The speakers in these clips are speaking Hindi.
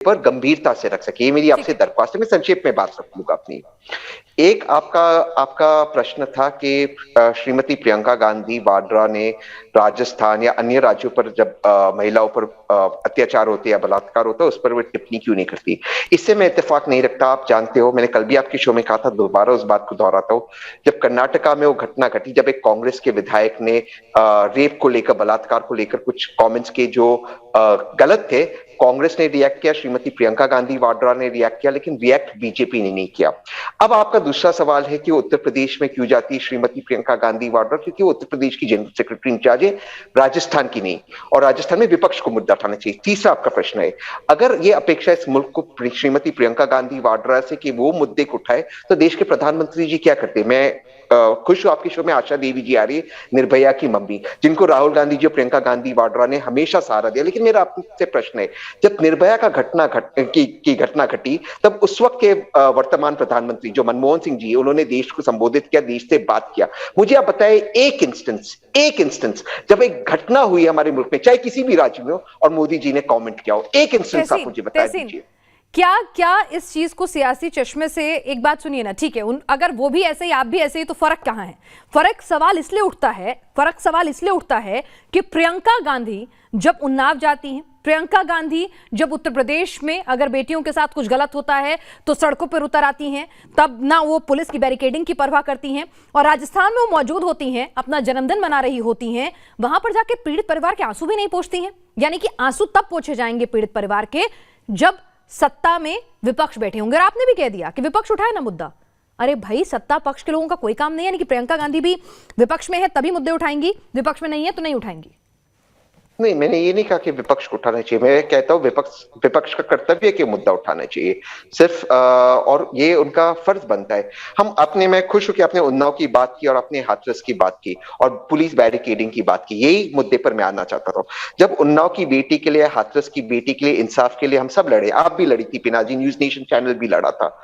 पर गंभीरता से रख सके, ये मेरी आपसे दरख्वास्त है। मैं संक्षेप में बात रखूंगा अपनी। एक आपका आपका प्रश्न था कि श्रीमती प्रियंका गांधी वाड्रा ने राजस्थान या अन्य राज्यों पर जब महिलाओं पर अत्याचार होते या बलात्कार होता है उस पर वो टिप्पणी क्यों नहीं करती। इससे मैं इत्तेफाक नहीं रखता। आप जानते हो, मैंने कल भी आपके शो में कहा था, दोबारा उस बात को दोहराता हूं। जब कर्नाटका में वो घटना घटी, जब एक कांग्रेस के विधायक ने रेप को लेकर, बलात्कार को लेकर कुछ कमेंट्स किए जो गलत थे, कांग्रेस ने रिएक्ट किया, श्रीमती प्रियंका गांधी वाड्रा ने रिएक्ट किया, लेकिन रिएक्ट बीजेपी ने नहीं किया। अब आपका दूसरा सवाल है कि उत्तर प्रदेश में क्यों जाती है श्रीमती प्रियंका गांधी वाड्रा, क्योंकि वो उत्तर प्रदेश की जनरल सेक्रेटरी इंचार्ज है, राजस्थान की नहीं, और राजस्थान में विपक्ष को मुद्दा उठाना चाहिए। तीसरा आपका प्रश्न है, अगर ये अपेक्षा इस मुल्क को श्रीमती प्रियंका गांधी वाड्रा से कि वो मुद्दे को उठाए, तो देश के प्रधानमंत्री जी क्या करते। मैं खुश हूं आपके शो में आशा देवी जी आ रही है, निर्भया की मम्मी, जिनको राहुल गांधी जी और प्रियंका गांधी वाड्रा ने हमेशा सहारा दिया। लेकिन मेरा आपसे प्रश्न है, जब निर्भया का घटना घटी, तब उस वक्त के वर्तमान प्रधानमंत्री जो मनमोहन सिंह जी, उन्होंने देश को संबोधित किया, देश से बात किया। मुझे आप बताएं एक इंस्टेंस जब एक घटना हुई हमारे मुल्क में, चाहे किसी भी राज्य में हो, और मोदी जी ने कमेंट किया हो, एक इंस्टेंस आप मुझे बता दीजिए। क्या इस चीज को सियासी चश्मे से, एक बात सुनिए ना, ठीक है, अगर वो भी ऐसे ही आप भी ऐसे ही, तो फर्क कहां है? फर्क सवाल इसलिए उठता है कि प्रियंका गांधी जब उन्नाव जाती हैं, प्रियंका गांधी जब उत्तर प्रदेश में अगर बेटियों के साथ कुछ गलत होता है तो सड़कों पर उतर आती हैं, तब ना वो पुलिस की बैरिकेडिंग की परवाह करती हैं, और राजस्थान में वो मौजूद होती हैं, अपना जन्मदिन मना रही होती हैं, वहां पर जाके पीड़ित परिवार के आंसू भी नहीं पोंछती हैं। यानी कि आंसू तब पोंछे जाएंगे पीड़ित परिवार के जब सत्ता में विपक्ष बैठे होंगे। और आपने भी कह दिया कि विपक्ष उठाए ना मुद्दा। अरे भाई, सत्ता पक्ष के लोगों का कोई काम नहीं है, यानी कि प्रियंका गांधी भी विपक्ष में है तभी मुद्दे उठाएंगी, विपक्ष में नहीं है तो नहीं उठाएंगी। नहीं, मैंने ये नहीं कहा कि विपक्ष को उठाना चाहिए। मैं कहता हूं विपक्ष का कर्तव्य है कि मुद्दा उठाना चाहिए सिर्फ, और ये उनका फर्ज बनता है। मैं खुश हूं कि आपने उन्नाव की बात की और आपने हाथरस की बात की और पुलिस बैरिकेडिंग की बात की। यही मुद्दे पर मैं आना चाहता था। जब उन्नाव की बेटी के लिए, हाथरस की बेटी के लिए इंसाफ के लिए हम सब लड़े, आप भी लड़ी थी, पिनाजी न्यूज नेशन चैनल भी लड़ा था,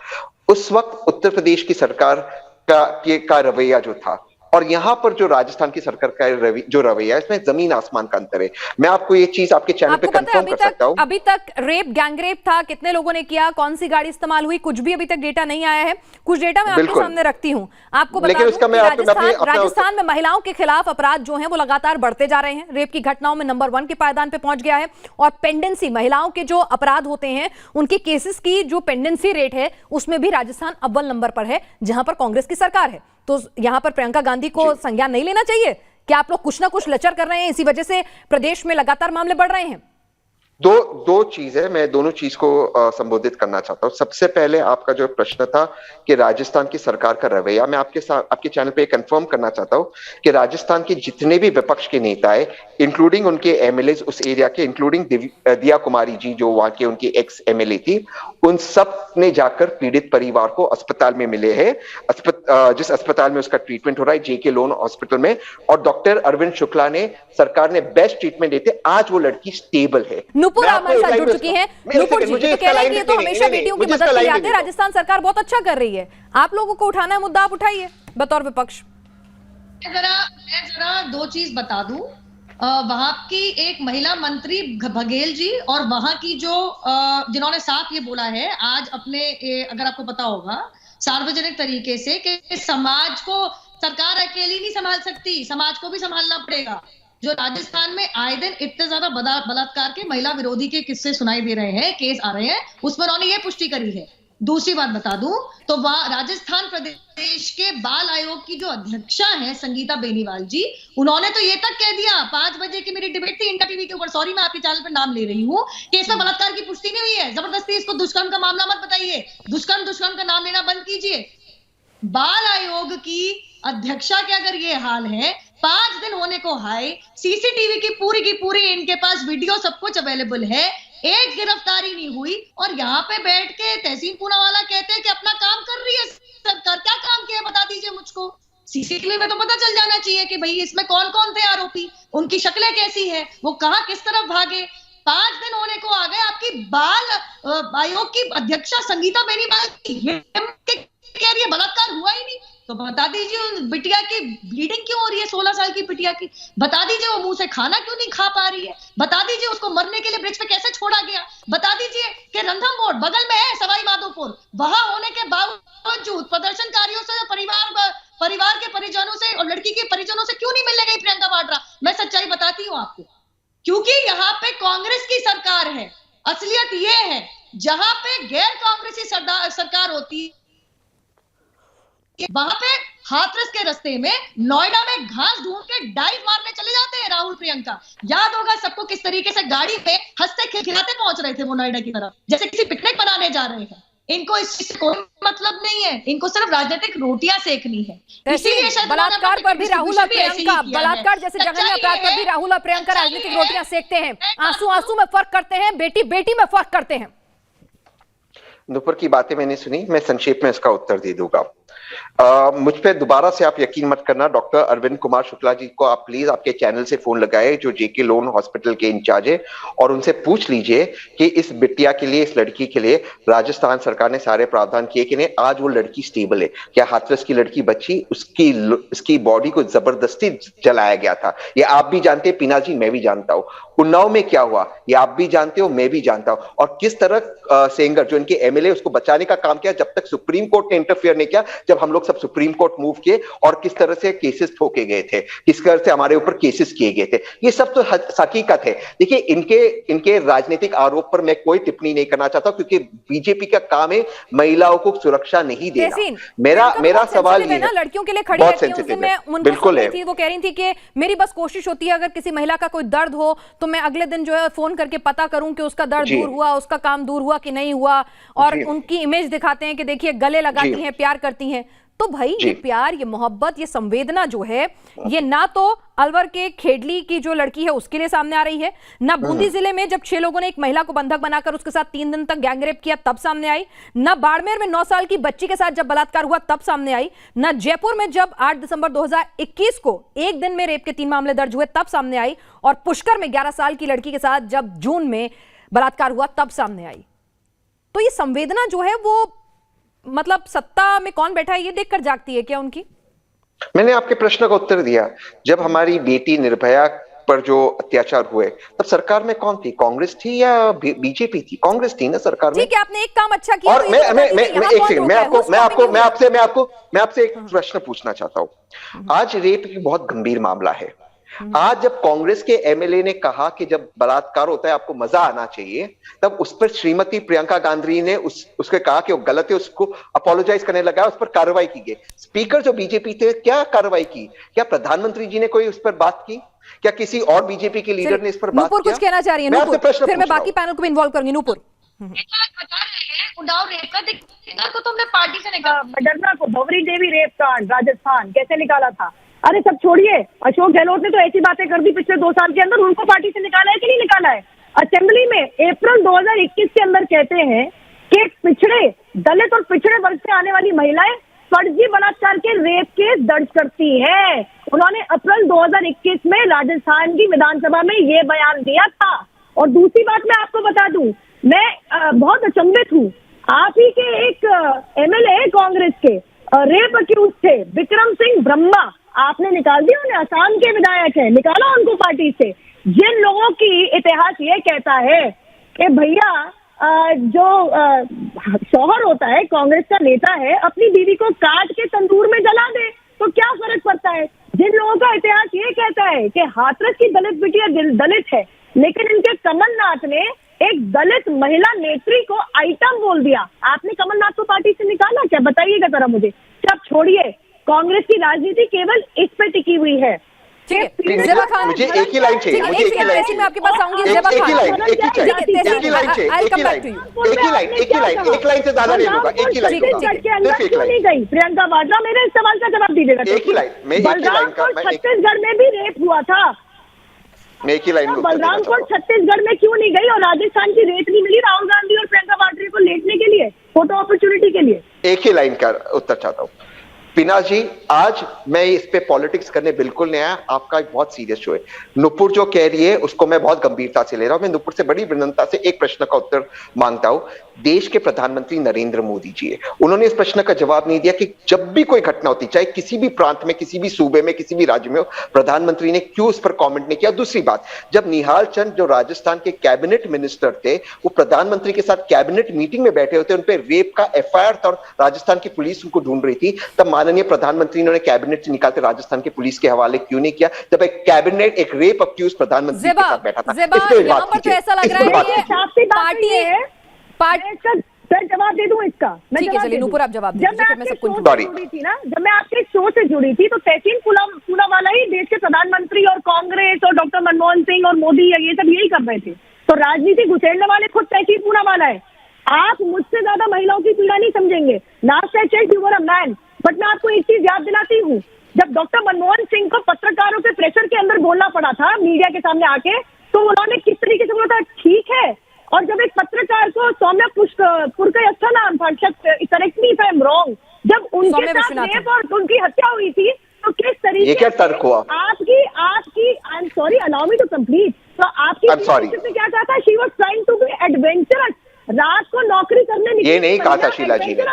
उस वक्त उत्तर प्रदेश की सरकार का रवैया जो था, और यहां पर जो राजस्थान की सरकार का जो रवैया है, इसमें जमीन आसमान का अंतर है। मैं आपको ये चीज आपके चैनल पे कंफर्म कर सकता हूं। अभी तक रेप, गैंगरेप था, कितने लोगों ने किया, कौन सी गाड़ी इस्तेमाल हुई, कुछ भी अभी तक डेटा नहीं आया है। कुछ डेटा मैं आपके सामने रखती हूं। आपको बता दूं कि राजस्थान में महिलाओं के खिलाफ अपराध जो है वो लगातार बढ़ते जा रहे हैं। रेप की घटनाओं में नंबर 1 के पायदान पे पहुंच गया है, और पेंडेंसी, महिलाओं के जो अपराध होते हैं उनके केसेस की जो पेंडेंसी रेट है उसमें भी राजस्थान अव्वल नंबर पर है, जहां पर कांग्रेस की सरकार है। तो यहां पर प्रियंका गांधी को संज्ञान नहीं लेना चाहिए कि आप लोग कुछ ना कुछ लचर कर रहे हैं, इसी वजह से प्रदेश में लगातार मामले बढ़ रहे हैं? दो चीज है, मैं दोनों चीज को संबोधित करना चाहता हूं। सबसे पहले आपका जो प्रश्न था कि राजस्थान की सरकार का रवैया, मैं आपके चैनल पे कंफर्म करना चाहता हूं कि राजस्थान के जितने भी विपक्ष के नेता है, इंक्लूडिंग उनके एमएलए उस एरिया के, इंक्लूडिंग दिया कुमारी जी जो वहां के उनकी एक्स एमएलए थी, उन सब ने जाकर पीड़ित परिवार को अस्पताल में मिले हैं, जिस अस्पताल में उसका ट्रीटमेंट हो रहा है, जेके लोन हॉस्पिटल में, और डॉक्टर अरविंद शुक्ला ने, सरकार ने बेस्ट ट्रीटमें देते, आज वो लड़की स्टेबल है। नुपुर हमारे साथ जुड़ चुकी हैं। नुपुर जी, तो कह रहे हैं कि ये तो हमेशा बेटियों की मदद के लिए आते हैं, राजस्थान सरकार बहुत अच्छा कर रही है, आप लोगों को उठाना है मुद्दा, आप उठाइए बतौर विपक्ष। मैं जरा दो चीज बता दूं। वहां की एक महिला मंत्री बघेल जी, और वहां की जो जिन्होंने साफ ये बोला है आज अपने, अगर आपको पता होगा, सार्वजनिक तरीके से कि समाज को सरकार अकेली नहीं संभाल सकती, समाज को भी संभालना पड़ेगा। जो राजस्थान में आए दिन इतने ज्यादा बलात्कार के, महिला विरोधी के किस्से सुनाई दे रहे हैं, केस आ रहे हैं, उसमें उन्होंने ये पुष्टि करी है। दूसरी बात बता दूं तो राजस्थान प्रदेश के बाल आयोग की जो अध्यक्षा है संगीता बेनीवाल जी, उन्होंने तो ये तक कह दिया, 5 बजे की मेरी डिबेट थी इंडिया टीवी के ऊपर, सॉरी मैं आपके चैनल पर नाम ले रही हूँ, कि इसमें बलात्कार की पुष्टि नहीं हुई है, जबरदस्ती इसको दुष्कर्म का मामला मत बताइए, दुष्कर्म का नाम लेना बंद कीजिए। बाल आयोग की अध्यक्षा के अगर ये हाल है, 5 दिन होने को हाय, सीसीटीवी की पूरी इनके पास वीडियो सब कुछ अवेलेबल है, एक गिरफ्तारी नहीं हुई, और यहाँ पे बैठ के तहसीन पूनावाला कहते हैं कि अपना काम कर रही है सरकार। क्या काम किया बता दीजिए मुझको। सीसीटीवी में तो पता चल जाना चाहिए कि भाई इसमें कौन कौन थे आरोपी, उनकी शक्लें कैसी है, वो कहां किस तरफ भागे। 5 दिन होने को आ गए, आपकी बाल आयोग की अध्यक्षा संगीता बेनीवाल कह रही है बलात्कार हुआ ही नहीं। तो बता दीजिए उन बिटिया की ब्लीडिंग क्यों हो रही है, 16 साल की बिटिया की। बता दीजिए वो मुंह से खाना क्यों नहीं खा पा रही है। बता दीजिए उसको मरने के लिए ब्रिज पे कैसे छोड़ा गया। बता दीजिए कि रणथंभौर बगल में है सवाई माधोपुर, वहां होने के बावजूद प्रदर्शनकारियों से, परिवार के परिजनों से और लड़की के परिजनों से क्यों नहीं मिलने गई प्रियंका वाड्रा। मैं सच्चाई बताती हूँ आपको, क्योंकि यहाँ पे कांग्रेस की सरकार है। असलियत ये है, जहां पे गैर कांग्रेसी सरकार होती है वहां पे हाथरस के रास्ते में नोएडा में घास ढूंढ के डाइव मारने चले जाते हैं राहुल प्रियंका। याद होगा सबको किस तरीके से गाड़ी पे हंसते खिलखिलाते पहुंच रहे थे वो नोएडा की तरफ, जैसे किसी पिकनिक मनाने जा रहे हैं। इनको इससे कोई मतलब नहीं है, इनको सिर्फ राजनीतिक रोटियां सेकनी है। इसीलिए शायद बलात्कार पर भी राहुल और प्रियंका, बलात्कार जैसे जघन्य अपराध पर भी राहुल और प्रियंका राजनीतिक रोटियां सेकते हैं। आंसू आंसू में फर्क करते हैं, बेटी बेटी में फर्क करते हैं। नुपुर की बातें मैंने सुनी, मैं संक्षेप में इसका उत्तर दे दूंगा। मुझ पे दोबारा से आप यकीन मत करना। डॉक्टर अरविंद कुमार शुक्ला जी को आप प्लीज आपके चैनल से फोन लगाए, जो जेके लोन हॉस्पिटल के इंचार्ज है, और उनसे पूछ लीजिए कि इस बिटिया के लिए, इस लड़की के लिए राजस्थान सरकार ने सारे प्रावधान किए कि नहीं। आज वो लड़की स्टेबल है क्या? हाथरस की लड़की बच्ची, उसकी बॉडी को जबरदस्ती जलाया गया था, ये आप भी जानते हैं पीना जी, मैं भी जानता हूँ। उन्नाव में क्या हुआ ये आप भी जानते हो, मैं भी जानता हूं। और किस तरह सेंगर जो इनके एमएलए उसको बचाने का काम किया जब तक सुप्रीम कोर्ट ने इंटरफेयर नहीं किया, जब हम लोग सब सुप्रीम कोर्ट मूव किए, और किस तरह से केसेस ठोके गए थे, किस तरह से हमारे ऊपर केसेस किए गए थे। ये सब तो हकीकत है। देखिए इनके राजनीतिक आरोप पर मैं कोई टिप्पणी नहीं करना चाहता, क्योंकि बीजेपी का काम है महिलाओं को सुरक्षा नहीं देना। मेरा सवाल ये है, लड़कियों के लिए खड़ी है, बिल्कुल है। वो कह रही थी कि मेरी बस कोशिश होती है अगर किसी महिला का कोई दर्द हो तो मैं अगले दिन जो है फोन करके पता करूं कि उसका दर्द दूर हुआ, उसका काम दूर हुआ कि नहीं हुआ, और उनकी इमेज दिखाते हैं कि देखिए गले लगाती हैं, प्यार करती हैं। तो भाई ये प्यार, ये मोहब्बत, ये संवेदना जो है, ये ना तो अलवर के खेडली की जो लड़की है उसके लिए सामने आ रही है, ना बूंदी जिले में जब 6 लोगों ने एक महिला को बंधक बनाकर उसके साथ 3 दिन तक गैंगरेप किया तब सामने आई, ना बाड़मेर में 9 साल की बच्ची के साथ जब बलात्कार हुआ तब सामने आई, ना जयपुर में जब 8 दिसंबर 2021 को एक दिन में रेप के 3 मामले दर्ज हुए तब सामने आई, और पुष्कर में 11 साल की लड़की के साथ जब जून में बलात्कार हुआ तब सामने आई। तो ये संवेदना जो है वो मतलब सत्ता में कौन बैठा है ये देखकर जागती है क्या उनकी? मैंने आपके प्रश्न का उत्तर दिया। जब हमारी बेटी निर्भया पर जो अत्याचार हुए तब सरकार में कौन थी? कांग्रेस थी या बीजेपी थी? कांग्रेस थी ना सरकार में। ठीक है, आपने एक काम अच्छा किया। और तो एक सेकंड, मैं आपसे एक प्रश्न पूछना चाहता हूँ। आज रेप एक बहुत गंभीर मामला है। आज जब कांग्रेस के एमएलए ने कहा कि जब बलात्कार होता है आपको मजा आना चाहिए, तब उस पर श्रीमती प्रियंका गांधी ने उसके कहा कि वो गलत है, उसको अपोलोजाइज करने लगा, उस पर कार्रवाई की गई। स्पीकर जो बीजेपी थे, क्या कार्रवाई की? क्या प्रधानमंत्री जी ने कोई उस पर बात की? क्या किसी और बीजेपी के लीडर ने इस पर बात किया? कुछ कहना चाह रही है नूपुर, फिर मैं बाकी पैनल को भी इन्वॉल्व करूंगी। नूपुर, उन्नाव रेप का को तुमने पार्टी से निकाला, मडरना को भंवरी देवी रेप कांड राजस्थान कैसे निकाला था? अरे सब छोड़िए, अशोक गहलोत ने तो ऐसी बातें कर दी पिछले 2 साल के अंदर, उनको पार्टी से निकाला है कि नहीं निकाला है? असेंबली में अप्रैल 2021 के अंदर कहते हैं कि पिछड़े दलित और पिछड़े वर्ग से आने वाली महिलाएं फर्जी बलात्कार के रेप केस दर्ज करती हैं। उन्होंने अप्रैल 2021 में राजस्थान की विधानसभा में ये बयान दिया था। और दूसरी बात मैं आपको बता दूं, मैं बहुत अचंभित हूँ, आप ही के एक एमएलए कांग्रेस के रेप अक्यूज थे विक्रम सिंह ब्रह्मा, आपने निकाल दिया उन्हें। असम के विधायक है, निकाला उनको पार्टी से। जिन लोगों की इतिहास ये कहता है कि भैया जो शौहर होता है, कांग्रेस का नेता है, अपनी बीवी को काट के तंदूर में जला दे तो क्या फर्क पड़ता है। जिन लोगों का इतिहास ये कहता है कि हाथरस की दलित बिटिया दलित है, लेकिन इनके कमलनाथ ने एक दलित महिला नेत्री को आइटम बोल दिया, आपने कमलनाथ को पार्टी से निकाला क्या? बताइएगा जरा मुझे। सब छोड़िए, कांग्रेस की राजनीति केवल इस पे टिकी हुई है। मुझे एक ही लाइन चाहिए, मुझे एक ही लाइन, मैं आपके पास आऊंगी। एक ही लाइन से ज्यादा नहीं होगा, एक ही लाइन क्यों नहीं गई प्रियंका वाड्रा? मेरे इस सवाल का जवाब दीजिएगा। एक ही लाइन, बलरामपुर छत्तीसगढ़ में भी रेप हुआ था, एक ही लाइन। बलरामपुर छत्तीसगढ़ में क्यों नहीं गई? और राजस्थान की रेट नहीं मिली राहुल गांधी और प्रियंका वाड्रा को लेटने के लिए, फोटो अपॉर्चुनिटी के लिए? एक ही लाइन का उत्तर चाहता हूँ। पिना जी, आज मैं इस पे पॉलिटिक्स करने बिल्कुल नहीं आया, आपका एक बहुत सीरियस शो है। नुपुर जो कह रही है उसको मैं बहुत गंभीरता से ले रहा हूं। मैं नुपुर से बड़ी विनम्रता से एक प्रश्न का उत्तर मांगता हूं। देश के प्रधानमंत्री नरेंद्र मोदी जी है। उन्होंने इस प्रश्न का जवाब नहीं दिया कि जब भी कोई घटना होती, चाहे किसी भी प्रांत में, किसी भी सूबे में, किसी भी राज्य में हो, प्रधानमंत्री ने क्यों उस पर कमेंट नहीं किया। दूसरी बात, जब निहाल चंद जो राजस्थान के कैबिनेट मिनिस्टर थे, वो प्रधानमंत्री के साथ कैबिनेट मीटिंग में बैठे होते, उन पे रेप का एफआईआर था और राजस्थान की पुलिस उनको ढूंढ रही थी, तब माननीय प्रधानमंत्री ने कैबिनेट से निकालकर राजस्थान की पुलिस के हवाले क्यों नहीं किया, जब एक कैबिनेट एक रेप अक्यूज प्रधानमंत्री के साथ बैठा था। यहाँ पर तो ऐसा लग रहा है सर जवाब दे दूं इसका, मैं ठीक है, चलिए नूपुर आप जवाब दीजिए, फिर मैं सब कुछ जुड़ी थी ना, जब मैं आपके शो से जुड़ी थी तो तहसीन पूनावाला ही देश के प्रधानमंत्री और कांग्रेस और डॉक्टर मनमोहन सिंह और मोदी ये सब यही कर रहे थे, तो राजनीति घुसेड़ने वाले खुद तहसीन पूनावाला है। आप मुझसे ज्यादा महिलाओं की पीड़ा नहीं समझेंगे। Last I check you were a man, but मैं आपको एक चीज याद दिलाती हूँ, जब डॉक्टर मनमोहन सिंह को पत्रकारों के प्रेशर के अंदर बोलना पड़ा था मीडिया के सामने आके, तो उन्होंने किस तरीके से बोला था, ठीक है। और जब एक पत्रकार को सौम्या पुरकयस्था नाम था, correct me if I am wrong, जब उनके साथ रेप और उनकी हत्या हुई थी, तो किस तरीके ये क्या तर्क हुआ? आपकी I am sorry, allow me to complete. तो आपकी ने क्या कहा था, she was trying to be adventurous, रात को नौकरी करने निकली, ये नहीं कहा था शीला जी ने,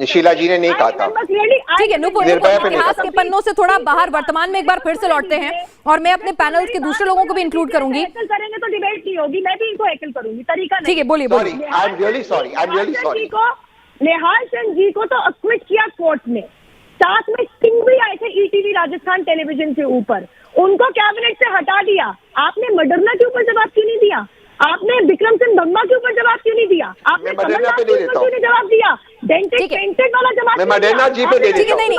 शीला जी ने नहीं कहा था। ठीक है नूपुर, इतिहास के पन्नों से थोड़ा बाहर वर्तमान में एक बार फिर से लौटते हैं और मैं अपने पैनल के दूसरे लोगों को भी इंक्लूड करूंगी। करेंगे तो डिबेट नहीं होगी, मैं भी इनको हैकल करूंगी, तरीका नहीं। ठीक है, बोलिए बोलिए। I am really sorry. Nihal Chand ji को तो अक्विट किया कोर्ट ने, साथ में सिंह भी आए थे ईटीवी राजस्थान टेलीविजन के ऊपर, उनको कैबिनेट से हटा दिया। आपने मडरना के ऊपर जवाब क्यों नहीं दिया? आपने विक्रम सिंह धम्मा के ऊपर जवाब क्यों नहीं दिया? आपने कमलनाथ के ऊपर क्यों नहीं जवाब दिया? डेंटेड वाला जवाब मैं मडरना जी पे दे देता हूं।